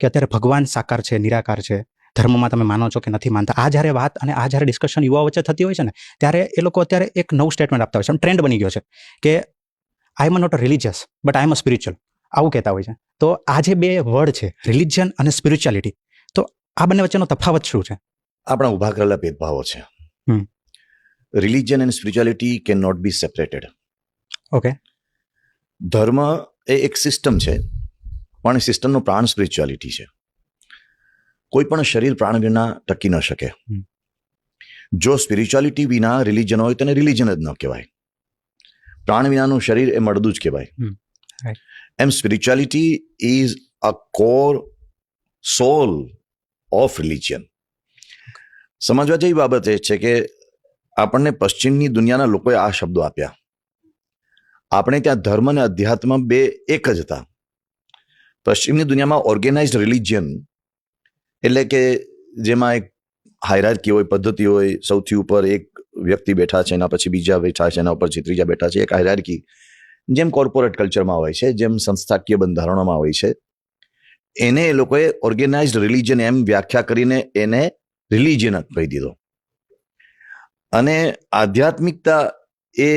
કે અત્યારે ભગવાન સાકાર છે, નિરાકાર છે, ધર્મમાં તમે માનો છો કે નથી માનતા, આ જ્યારે વાત અને આ જ્યારે ડિસ્કશન યુવાઓ વચ્ચે થતી હોય છે ને, ત્યારે એ લોકો અત્યારે એક નવું સ્ટેટમેન્ટ આપતા હોય છે, ટ્રેન્ડ બની ગયો છે કે I am not a religious but I am a spiritual, આવું કહેતા હોય છે. તો આ જે બે વર્ડ છે, રિલિજન અને સ્પિરિચ્યુઆલિટી, તો આ બંને વચ્ચેનો તફાવત શું છે? આપણા ઉભા કરેલા ભેદભાવો છે. Religion and spirituality can not be separated. Okay. ધર્મ એ એક સિસ્ટમ છે, પણ એ સિસ્ટમનો પ્રાણ સ્પિરિચ્યુઆલિટી છે. કોઈ પણ શરીર પ્રાણ વિના ટકી ન શકે. જો સ્પિરિચ્યુઆલિટી વિના રિલિજન હોય તેને રિલિજન જ ન કહેવાય. પ્રાણ વિનાનું શરીર એ મળદું જ કહેવાય. એમ spirituality is a core soul of religion. સમજવા જેવી બાબત એ છે કે આપણને પશ્ચિમની દુનિયાના લોકોએ આ શબ્દો આપ્યા. આપણે ત્યાં ધર્મ અને અધ્યાત્મ બે એક જ હતા. પશ્ચિમની દુનિયામાં ઓર્ગેનાઇઝડ રિલિજિયન એટલે કે જેમાં એક હાયરાર્કી હોય, પદ્ધતિ હોય, સૌથી ઉપર એક વ્યક્તિ બેઠા છે, એના પછી બીજા બેઠા છે, એના ઉપર ત્રીજા બેઠા છે, એક હાયરાર્કી જેમ કોર્પોરેટ કલ્ચરમાં હોય છે, જેમ સંસ્થાકીય બંધારણોમાં હોય છે, એને એ લોકોએ ઓર્ગેનાઇઝડ રિલિજન એમ વ્યાખ્યા કરીને એને રિલિજન કહી દીધો. અને આધ્યાત્મિકતા એ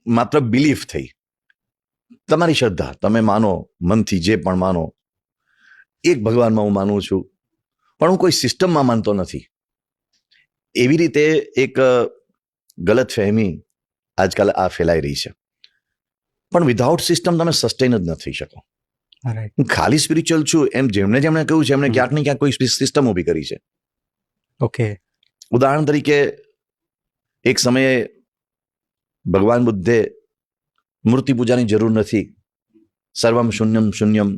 માત્ર બિલીફ થઈ, તમારી શ્રદ્ધા, તમે માનો મનથી જે પણ માનો. એક ભગવાનમાં હું માનું છું, પણ હું કોઈ સિસ્ટમમાં માનતો નથી. એવી રીતે એક ગલત ફહેમી આજકાલ આ ફેલાઈ રહી છે. પણ વિધાઉટ સિસ્ટમ તમે સસ્ટેન જ ન થઈ શકો. હું ખાલી સ્પિરિચ્યુઅલ છું એમ જેમણે કહ્યું છે એમણે ક્યાંક ને ક્યાંક કોઈ સિસ્ટમ ઊભી કરી છે. ઓકે. ઉદાહરણ તરીકે એક સમયે ભગવાન બુદ્ધે મૂર્તિ પૂજાની જરૂર નથી, સર્વમ શૂન્યમ શૂન્યમ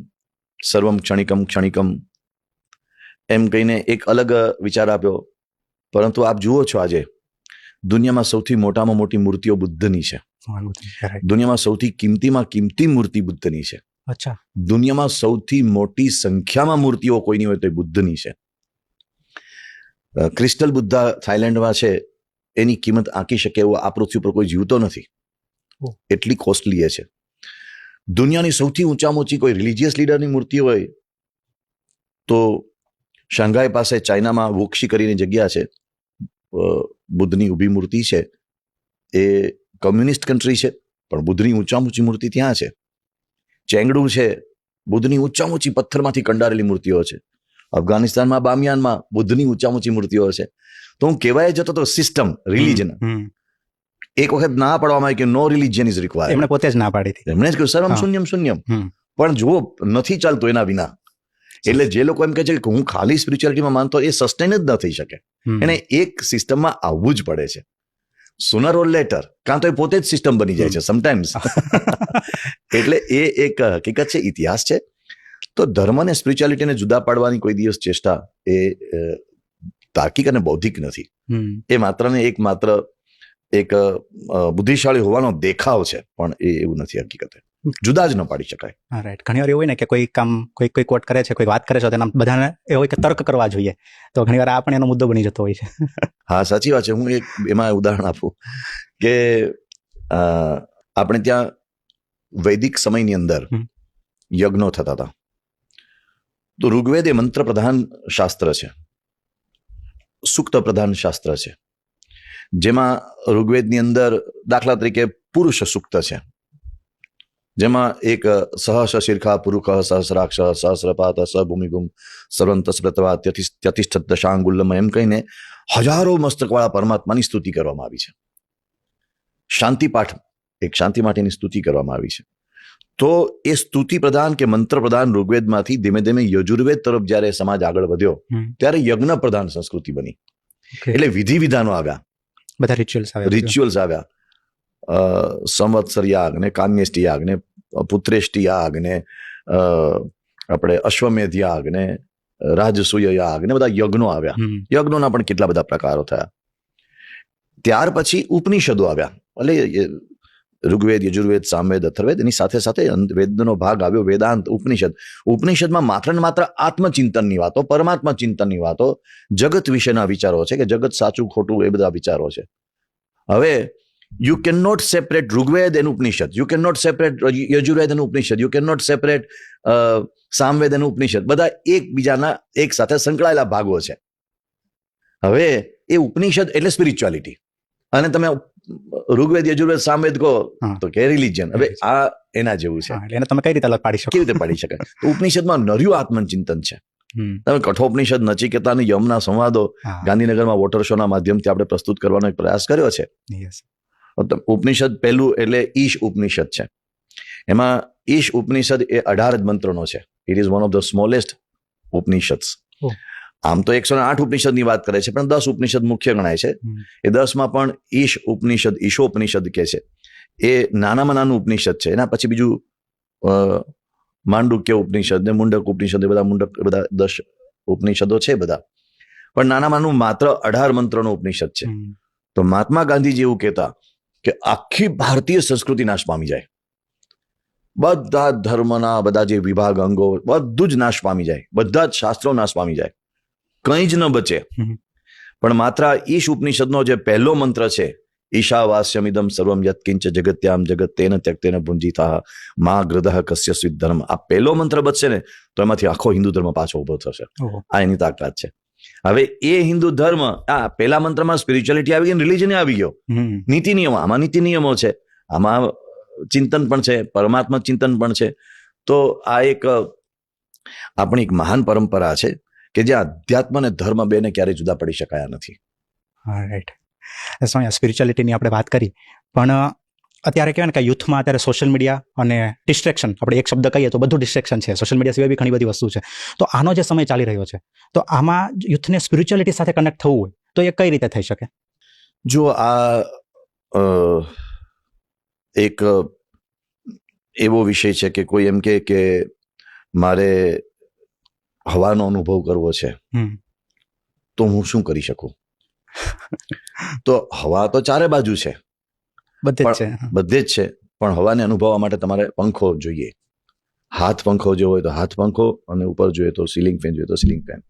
સર્વમ ક્ષણિકમ ક્ષણિકમ એમ કહીને એક અલગ વિચાર આપ્યો. પરંતુ આપ જુઓ છો આજે દુનિયામાં સૌથી મોટામાં મોટી મૂર્તિઓ બુદ્ધની છે. દુનિયામાં સૌથી કિંમતીમાં કિંમતી મૂર્તિ બુદ્ધની છે. અચ્છા. દુનિયામાં સૌથી મોટી સંખ્યામાં મૂર્તિઓ કોઈની હોય તો એ બુદ્ધની છે. ક્રિસ્ટલ બુદ્ધા થાઈલેન્ડમાં છે, એની કિંમત આંકી શકે એવો આ પૃથ્વી પર કોઈ જીવતો નથી, એટલી કોસ્ટલી એ છે. દુનિયાની સૌથી ઊંચામાં ઊંચી કોઈ રિલિજિયસ લીડરની મૂર્તિ હોય તો શાંઘાઈ પાસે ચાઇનામાં વુક્સી કરીને જગ્યા છે, બુદ્ધની ઊભી મૂર્તિ છે. એ કમ્યુનિસ્ટ કન્ટ્રી છે, પણ બુદ્ધની ઊંચામાં ઊંચી મૂર્તિ ત્યાં છે. ચેંગડુ છે, બુદ્ધની ઊંચામાં ઊંચી પથ્થરમાંથી કંડારેલી મૂર્તિઓ છે. અફઘાનિસ્તાનમાં બામિયાનમાં બુદ્ધની ઊંચામાં ઊંચી મૂર્તિઓ છે. તો હું કહેવાય જતો તો સિસ્ટમ રિલિજન. એક વખત ના પાડવામાં આવી કે નો રિલિજન ઇઝ રિક્વાયર્ડ. એમણે પોતે જ ના પાડી હતી. એમણે જ કહ્યું સર્વમ શૂન્યમ શૂન્યમ. પણ જુઓ નથી ચાલતું એના વિના. એટલે જે લોકો એમ કહે છે કે હું ખાલી સ્પિરિચ્યુઆલિટીમાં માનતો, એ સસ્ટેન જ ન થઈ શકે. એને એક સિસ્ટમમાં આવવું જ પડે છે. સુનર ઓર લેટર, કાં તો એ પોતે જ સિસ્ટમ બની જાય છે સમટાઈમ્સ. એટલે એ એક હકીકત છે, ઇતિહાસ છે. તો ધર્મ અને સ્પિરિચ્યુઆલિટીને જુદા પાડવાની કોઈ દિવસ ચેષ્ટા એ તાર્કિક અને બૌદ્ધિક નથી. એ માત્ર ને એક માત્ર એક બુદ્ધિશાળી હોવાનો દેખાવ છે, પણ એ એવું નથી. હકીકતે જુદા જ ન પાડી શકાય. રાઈટ. ઘણી વાર એવું હોય ને કે કોઈ કામ કોઈ કોટ કરે છે, કોઈ વાત કરે છે, તેના બધાને એ હોય કે તર્ક કરવા જોઈએ, તો ઘણી વાર આ પણ એનો મુદ્દો બની જતો હોય છે. હા, સાચી વાત છે. હું એક એમાં ઉદાહરણ આપું કે આપણે ત્યાં વૈદિક સમયની અંદર યજ્ઞો થતા હતા. તો ઋગ્વેદ એ મંત્ર પ્રધાન શાસ્ત્ર છે, સૂક્ત પ્રધાન શાસ્ત્ર છે. જેમાં ઋગ્વેદની અંદર દાખલા તરીકે પુરુષ સૂક્ત છે, જેમાં એક સહસ શીર્ષા પુરુષ સહસ્રાક્ષ સહસ્રપાત સભૂમિગુમ સર્વંતસ્પ્રતવા ત્યતિષ્ઠત દશાંગુલ્લમ એમ કહીને હજારો મસ્તકવાળા પરમાત્માની સ્તુતિ કરવામાં આવી છે. શાંતિપાઠ, એક શાંતિ માટેની સ્તુતિ કરવામાં આવી છે. તો એ સ્તુતિ પ્રધાન કે મંત્ર પ્રધાન ઋગ્વેદમાંથી ધીમે ધીમે યજુર્વેદ તરફ જ્યારે સમાજ આગળ વધ્યો ત્યારે યજ્ઞ પ્રધાન સંસ્કૃતિ બની. એટલે વિધિ વિધાનો આવ્યા, બધા રિચ્યુઅલ્સ આવ્યા. સંવત્સર યાગ ને કાન્યેષ્ટિ યાગ ને પુત્રેષ્ટિ યાગ ને આપણે અશ્વમેધ યાગ ને રાજસૂય યાગ ને બધા યજ્ઞો આવ્યા. યજ્ઞોના પણ કેટલા બધા પ્રકારો થયા. ત્યાર પછી ઉપનિષદો આવ્યા. એટલે ઋગ્વેદ, યજુર્વેદ, સામવેદ, અથર્વેદ, એની સાથે સાથે વેદનો ભાગ આવ્યો વેદાંત, ઉપનિષદ. ઉપનિષદમાં માત્ર ને માત્ર આત્મચિંતનની વાતો, પરમાત્મા ચિંતનની વાતો, જગત વિશેના વિચારો છે કે જગત સાચું ખોટું એ બધા વિચારો છે. હવે you can not separate Rigveda and Upanishad, you can not separate Yajurveda and Upanishad, you can not separate Samaveda and Upanishad. બધા એકબીજાના એક સાથે સંકળાયેલા ભાગો છે. હવે એ ઉપનિષદ એટલે સ્પિરિચ્યુઆલિટી, અને તમે ઋગ્વેદ યજુર્વેદ સામવેદ કહો તો કે રિલિજન. હવે આ એના જેવું છે. એટલે એને તમે કઈ રીતે અલગ પાડી શકો? કેવી રીતે પાડી શકાય? તો ઉપનિષદમાં નર્યું આત્મચિંતન છે. તમે કઠોપનિષદ, નચિકેતા અને યમના સંવાદો ગાંધીનગરમાં વોટર શોના માધ્યમથી આપણે પ્રસ્તુત કરવાનો એક પ્રયાસ કર્યો છે. ઉપનિષદ પહેલું એટલે ઈશ ઉપનિષદ છે. એમાં ઈશ ઉપનિષદ એ 18 જ મંત્રનો છે. It is one of the smallest Upanishads. આમ તો 108 ઉપનિષદની વાત કરે છે, પણ 10 ઉપનિષદ મુખ્ય ગણાય છે. એ 10માં પણ ઈશ ઉપનિષદ, ઈશોપનિષદ કે છે, એ નાનામાં નાનું ઉપનિષદ છે. એના પછી બીજું માંડુક્ય ઉપનિષદ ને મુંડક ઉપનિષદ, એ બધા 10 ઉપનિષદો છે બધા. પણ નાનામાં નાનું માત્ર 18 મંત્રનો ઉપનિષદ છે. તો મહાત્મા ગાંધીજી એવું કહેતા કે આખી ભારતીય સંસ્કૃતિ નાશ પામી જાય, બધા ધર્મના બધા જે વિભાગ અંગો બધું જ નાશ પામી જાય, બધા જ શાસ્ત્રો નાશ પામી જાય, કંઈ જ ન બચે. પણ માત્ર ઈશ ઉપનિષદનો જે પહેલો મંત્ર છે, ઈશાવાસ્યમિદમ સર્વમ યત્કિંચ જગત્યામ જગત તેન ત્યક્તેન ભુંજીતા મા ગ્રદઃ કસ્યસ્વિત ધર્મ. આ પહેલો મંત્ર બચશે ને તો એમાંથી આખો હિન્દુ ધર્મ પાછો ઉભો થશે. આ એની તાકાત છે. હવે એ હિન્દુ ધર્મ, આ પહેલા મંત્રમાં સ્પિરિચ્યુઆલિટી આવી ગઈ, રિલિજન આવી ગયો, નીતિ નિયમો, આમાં નીતિ નિયમો છે, આમાં ચિંતન પણ છે, પરમાત્મા ચિંતન પણ છે. તો આ એક આપણી એક મહાન પરંપરા છે કે જ્યાં અધ્યાત્મ અને ધર્મ બેને ક્યારેય જુદા પડી શકાયા નથી. રાઈટ. સ્પિરિચ્યુઆલિટીની આપણે વાત કરી, પણ અત્યારે કહેવાય ને કે યુથમાં અત્યારે સોશિયલ મીડિયા અને ડિસ્ટ્રેક્શન, આપણે એક શબ્દ કહીએ તો બધું ડિસ્ટ્રેક્શન છે. સોશિયલ મીડિયા સિવાય બી ઘણી બધી વસ્તુ છે. તો આનો જે સમય ચાલી રહ્યો છે, તો આમાં યુથને સ્પિરિચ્યુઆલિટી સાથે કનેક્ટ થવું હોય તો એ કઈ રીતે થઈ શકે? જો આ એક એવો વિષય છે કે કોઈ એમ કે મારે હવાનો અનુભવ કરવો છે, તો હું શું કરી શકું? તો હવા તો ચારે બાજુ છે, બધે જ છે, પણ હવાને અનુભવવા માટે તમારે પંખો જોઈએ. હાથ પંખો જો હોય તો હાથ પંખો, અને ઉપર જોઈએ તો સીલિંગ ફેન જોઈએ તો સીલિંગ ફેન,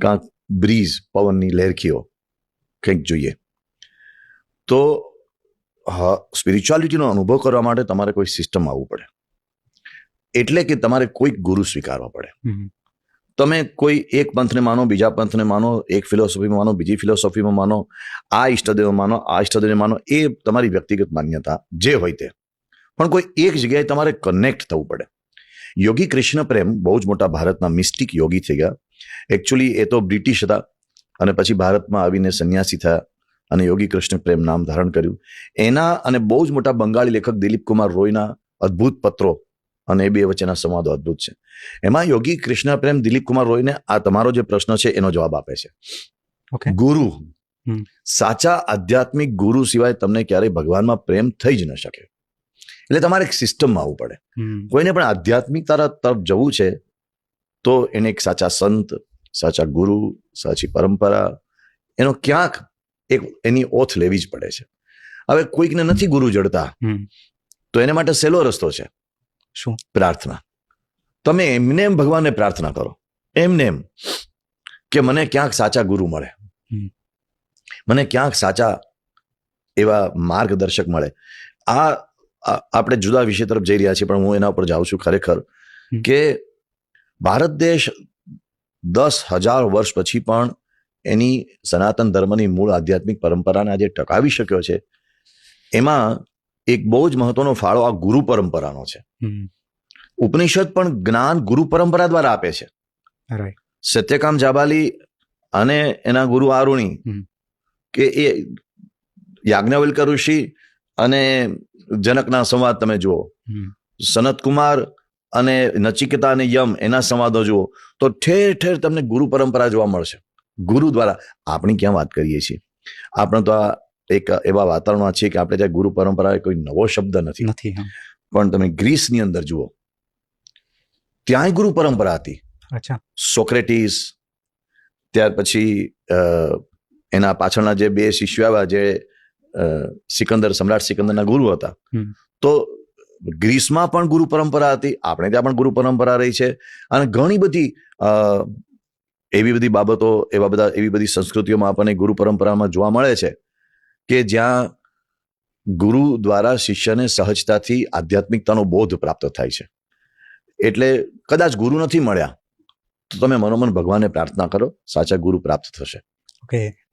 કાંક બ્રીઝ, પવનની લહેરખીઓ કંઈક જોઈએ. તો સ્પિરિચ્યુઆલિટીનો અનુભવ કરવા માટે તમારે કોઈ સિસ્ટમ આવવું પડે, એટલે કે તમારે કોઈક ગુરુ સ્વીકારવા પડે. તમે કોઈ એક પંથને માનો, બીજા પંથને માનો, એક ફિલોસોફીમાં માનો, બીજી ફિલોસોફીમાં માનો, આ ઈષ્ટદેવ માનો, આ ઈષ્ટદેવને માનો, એ તમારી વ્યક્તિગત માન્યતા જે હોય તે, પણ કોઈ એક જગ્યાએ તમારે કનેક્ટ થવું પડે. યોગી કૃષ્ણ પ્રેમ બહુ જ મોટા ભારતના મિસ્ટિક યોગી થઈ ગયા. એકચ્યુઅલી એ તો બ્રિટિશ હતા અને પછી ભારતમાં આવીને સંન્યાસી થયા અને યોગી કૃષ્ણ પ્રેમ નામ ધારણ કર્યું. એના અને બહુ જ મોટા બંગાળી લેખક દિલીપ કુમાર રોયના અદ્ભુત પત્રો અને એ બે વચ્ચેના સંવાદો અદ્ભુત છે. એમાં યોગી કૃષ્ણ પ્રેમ દિલીપ કુમાર રોયને આ તમારો જે પ્રશ્ન છે એનો જવાબ આપે છે. ગુરુ, સાચા આધ્યાત્મિક ગુરુ સિવાય તમને ક્યારેય ભગવાનમાં પ્રેમ થઈ જ ન શકે. એટલે તમારે એક સિસ્ટમમાં આવવું પડે. કોઈને પણ આધ્યાત્મિકતા તરફ જવું છે તો એને એક સાચા સંત, સાચા ગુરુ, સાચી પરંપરા, એનો ક્યાંક એક એની ઓથ લેવી જ પડે છે. હવે કોઈકને નથી ગુરુ જડતા તો એને માટે સહેલો રસ્તો છે. શું? પ્રાર્થના. તમે એમને એમ ભગવાનને પ્રાર્થના કરો, એમને એમ કે મને ક્યાંક સાચા ગુરુ મળે, મને ક્યાંક સાચા એવા માર્ગદર્શક મળે. આ આપણે જુદા વિષય તરફ જઈ રહ્યા છીએ, પણ હું એના ઉપર જાઉં છું ખરેખર કે ભારત દેશ 10,000 વર્ષ પછી પણ એની સનાતન ધર્મની મૂળ આધ્યાત્મિક પરંપરાને આજે ટકાવી શક્યો છે. એમાં એક બહુ જ મહત્વનો ફાળો આ ગુરુ પરંપરાનો છે. ઉપનિષદ પણ જ્ઞાન ગુરુ પરંપરા દ્વારા આપે છે. સત્યકામ જાબાલી અને એના ગુરુ આરુણી, કે એ યાજ્ઞવલ્ક્ય ઋષિ અને જનકના સંવાદ તમે જુઓ, સનત કુમાર અને નચિકેતા અને યમ એના સંવાદો જુઓ, તો ઠેર ઠેર તમને ગુરુ પરંપરા જોવા મળશે. ગુરુ દ્વારા આપણે ક્યાં વાત કરીએ છીએ? આપણે તો આ એક એવા વાતાવરણમાં છીએ કે આપણે ત્યાં ગુરુ પરંપરા કોઈ નવો શબ્દ નથી. પણ તમે ગ્રીસની અંદર જુઓ, ત્યાંય ગુરુ પરંપરા હતી. સોક્રેટીસ, ત્યાર પછી એના પાછળના જે બે શિષ્યો આવ્યા જે સમ્રાટ સિકંદરના ગુરુ હતા, તો ગ્રીસમાં પણ ગુરુ પરંપરા હતી, આપણે ત્યાં પણ ગુરુ પરંપરા રહી છે. અને ઘણી બધી એવી બધી બાબતો, એવી બધી સંસ્કૃતિઓમાં આપણને ગુરુ પરંપરામાં જોવા મળે છે કે જ્યાં ગુરુ દ્વારા શિષ્યને સહજતાથી આધ્યાત્મિકતાનો બોધ પ્રાપ્ત થાય છે. એટલે કદાચ ગુરુ નથી મળ્યા તો તમે મનોમન ભગવાનને પ્રાર્થના કરો, સાચા ગુરુ પ્રાપ્ત થશે. ઓકે,